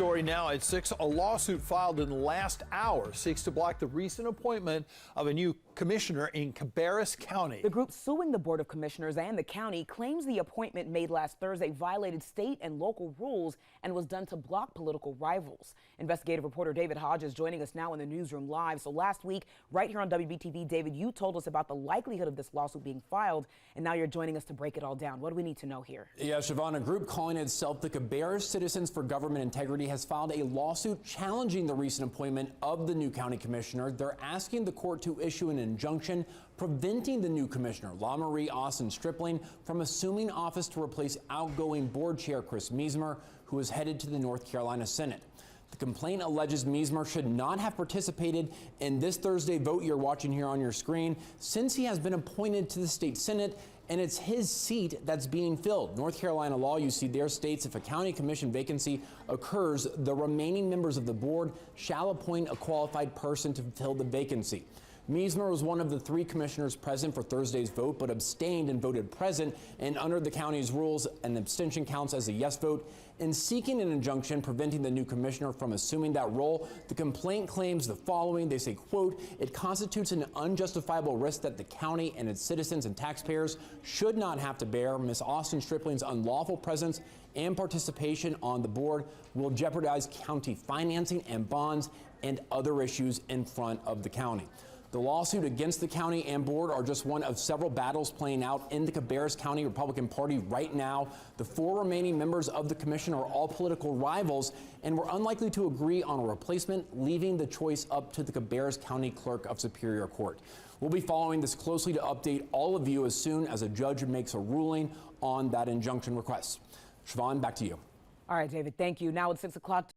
story now at 6. A lawsuit filed in the last hour seeks to block the recent appointment of a new commissioner in Cabarrus County. The group suing the Board of Commissioners and the county claims the appointment made last Thursday violated state and local rules and was done to block political rivals. Investigative reporter David Hodge is joining us now in the newsroom live. So last week, right here on WBTV, David, you told us about the likelihood of this lawsuit being filed, and now you're joining us to break it all down. What do we need to know here? Yeah, Siobhan, a group calling itself the Cabarrus Citizens for Government Integrity has filed a lawsuit challenging the recent appointment of the new county commissioner. They're asking the court to issue an injunction preventing the new commissioner, LaMarie Austin Stripling, from assuming office to replace outgoing board chair Chris Meismer, who is headed to the North Carolina Senate. The complaint alleges Meismer should not have participated in this Thursday vote you're watching here on your screen, since he has been appointed to the state Senate and it's his seat that's being filled. North Carolina law, you see there, states if a county commission vacancy occurs, the remaining members of the board shall appoint a qualified person to fill the vacancy. Meismer was one of the 3 commissioners present for Thursday's vote, but abstained and voted present, and under the county's rules, an abstention counts as a yes vote. In seeking an injunction preventing the new commissioner from assuming that role, the complaint claims the following. They say, quote, "It constitutes an unjustifiable risk that the county and its citizens and taxpayers should not have to bear. Ms. Austin Stripling's unlawful presence and participation on the board will jeopardize county financing and bonds and other issues in front of the county." The lawsuit against the county and board are just one of several battles playing out in the Cabarrus County Republican Party right now. The 4 remaining members of the commission are all political rivals and were unlikely to agree on a replacement, leaving the choice up to the Cabarrus County Clerk of Superior Court. We'll be following this closely to update all of you as soon as a judge makes a ruling on that injunction request. Siobhan, back to you. All right, David, thank you. Now it's 6 o'clock.